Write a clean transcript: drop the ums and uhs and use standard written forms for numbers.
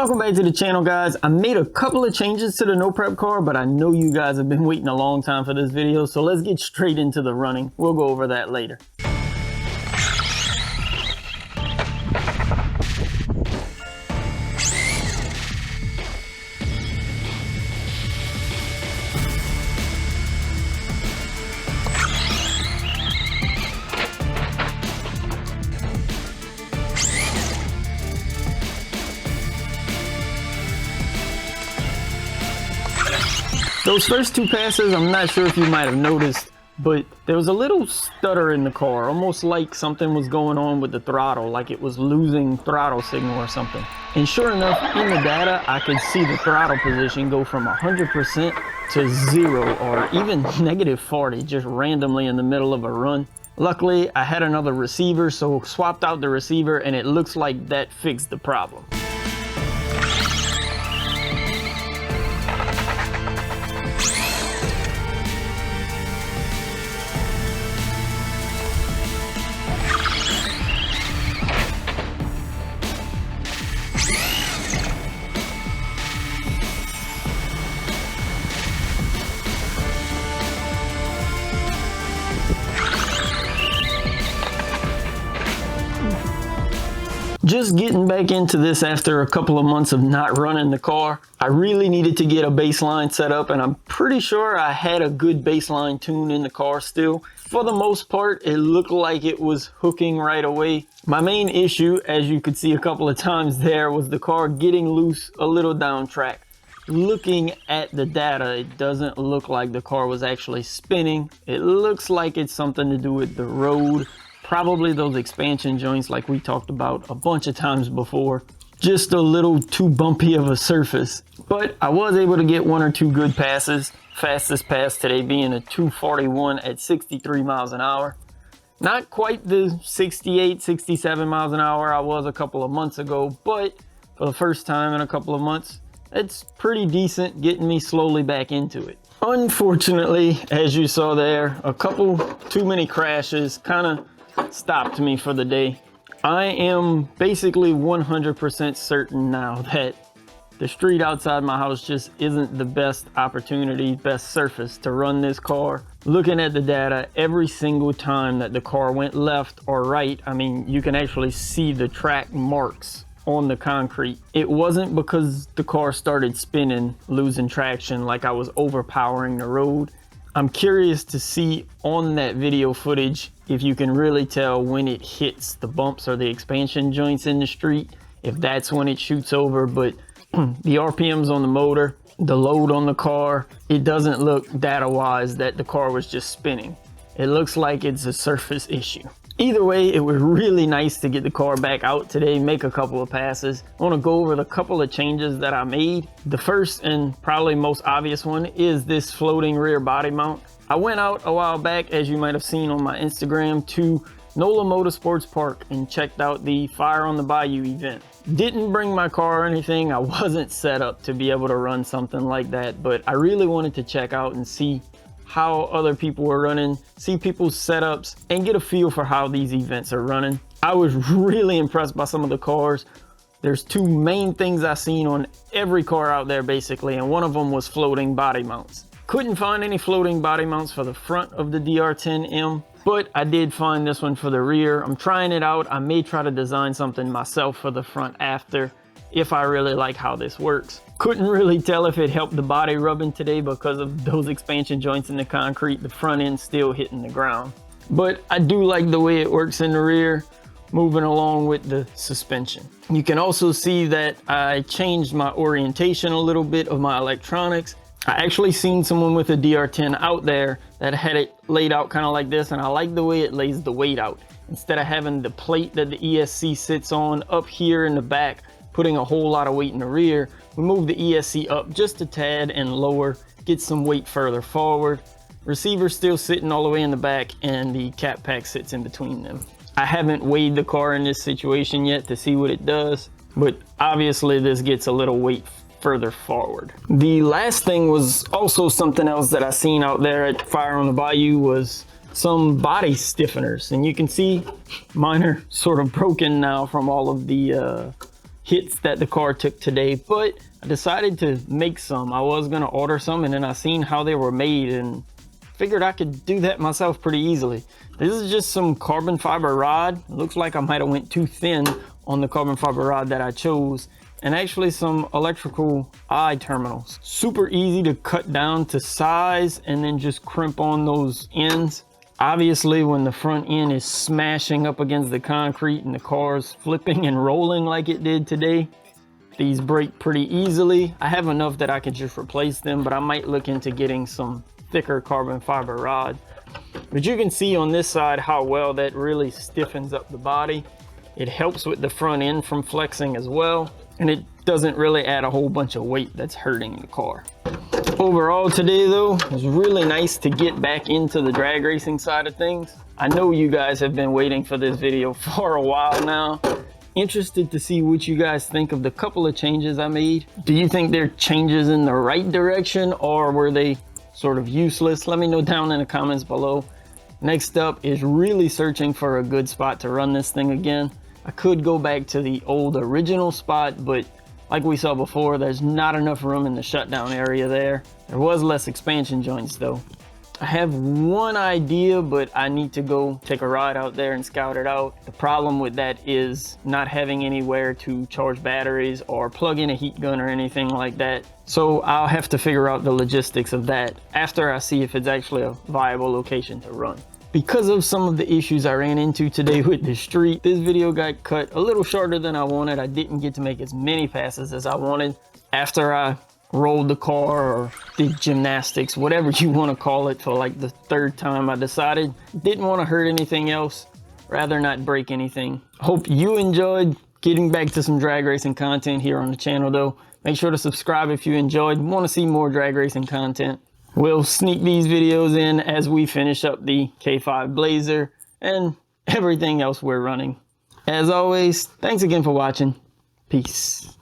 Welcome back to the channel, guys. I made a couple of changes to the no prep car, but I know you guys have been waiting a long time for this video, so let's get straight into the running. We'll go over that later. Those first two passes, I'm not sure if you might have noticed, but there was a little stutter in the car, almost like something was going on with the throttle, like it was losing throttle signal or something. And sure enough, in the data, I could see the throttle position go from 100% to 0 or even -40 just randomly in the middle of a run. Luckily, I had another receiver, so swapped out the receiver and it looks like that fixed the problem. Just getting back into this after a couple of months of not running the car, I really needed to get a baseline set up, and I'm pretty sure I had a good baseline tune in the car still. For the most part, it looked like it was hooking right away. My main issue, as you could see a couple of times there, was the car getting loose a little down track. Looking at the data, it doesn't look like the car was actually spinning. It looks like it's something to do with the road. Probably those expansion joints like we talked about a bunch of times before. Just a little too bumpy of a surface. But I was able to get one or two good passes. Fastest pass today being a 241 at 63 miles an hour. Not quite the 68, 67 miles an hour I was a couple of months ago, but for the first time in a couple of months, it's pretty decent, getting me slowly back into it. Unfortunately, as you saw there, a couple too many crashes kind of stopped me for the day. I am basically 100% certain now that the street outside my house just isn't the best opportunity, best surface to run this car. Looking at the data, every single time that the car went left or right, I mean, you can actually see the track marks on the concrete. It wasn't because the car started spinning, losing traction, like I was overpowering the road. I'm curious to see on that video footage if you can really tell when it hits the bumps or the expansion joints in the street, if that's when it shoots over. But the RPMs on the motor, the load on the car, it doesn't look data-wise that the car was just spinning. It looks like it's a surface issue. Either way, it was really nice to get the car back out today, make a couple of passes. I want to go over the couple of changes that I made. The first and probably most obvious one is this floating rear body mount. I went out a while back, as you might have seen on my Instagram, to NOLA Motorsports Park and checked out the Fire on the Bayou event. Didn't bring my car or anything. I wasn't set up to be able to run something like that, but I really wanted to check out and see how other people were running, see people's setups, and get a feel for how these events are running. I was really impressed by some of the cars. There's two main things I seen on every car out there basically, and one of them was floating body mounts. Couldn't find any floating body mounts for the front of the DR10M, but I did find this one for the rear. I'm trying it out. I may try to design something myself for the front after, if I really like how this works. Couldn't really tell if it helped the body rubbing today because of those expansion joints in the concrete, the front end still hitting the ground. But I do like the way it works in the rear, moving along with the suspension. You can also see that I changed my orientation a little bit of my electronics. I actually seen someone with a DR10 out there that had it laid out kind of like this, and I like the way it lays the weight out. Instead of having the plate that the ESC sits on up here in the back, putting a whole lot of weight in the rear, we move the ESC up just a tad and lower, get some weight further forward. Receiver still sitting all the way in the back, and the cap pack sits in between them. I haven't weighed the car in this situation yet to see what it does, but obviously this gets a little weight further forward. The last thing was also something else that I seen out there at Fire on the Bayou was some body stiffeners, and you can see mine are sort of broken now from all of the hits that the car took today, but I decided to make some. I was gonna order some, and then I seen how they were made and figured I could do that myself pretty easily. This is just some carbon fiber rod. It looks like I might have went too thin on the carbon fiber rod that I chose, and actually some electrical eye terminals. Super easy to cut down to size and then just crimp on those ends. Obviously, when the front end is smashing up against the concrete and the car's flipping and rolling like it did today, these break pretty easily. I have enough that I could just replace them, but I might look into getting some thicker carbon fiber rod. But you can see on this side how well that really stiffens up the body. It helps with the front end from flexing as well, and it doesn't really add a whole bunch of weight that's hurting the car. Overall today though, it was really nice to get back into the drag racing side of things. I know you guys have been waiting for this video for a while now. Interested to see what you guys think of the couple of changes I made. Do you think they're changes in the right direction, or were they sort of useless? Let me know down in the comments below. Next up is really searching for a good spot to run this thing again. I could go back to the old original spot, but like we saw before, there's not enough room in the shutdown area there. There was less expansion joints though. I have one idea, but I need to go take a ride out there and scout it out. The problem with that is not having anywhere to charge batteries or plug in a heat gun or anything like that. So I'll have to figure out the logistics of that after I see if it's actually a viable location to run. Because of some of the issues I ran into today with the street, this video got cut a little shorter than I wanted. I didn't get to make as many passes as I wanted. After I rolled the car or did gymnastics, whatever you want to call it, for like the third time, I decided didn't want to hurt anything else, rather not break anything. Hope you enjoyed getting back to some drag racing content here on the channel though. Make sure to subscribe if you enjoyed, want to see more drag racing content. We'll sneak these videos in as we finish up the K5 Blazer and everything else we're running. As always, thanks again for watching. Peace.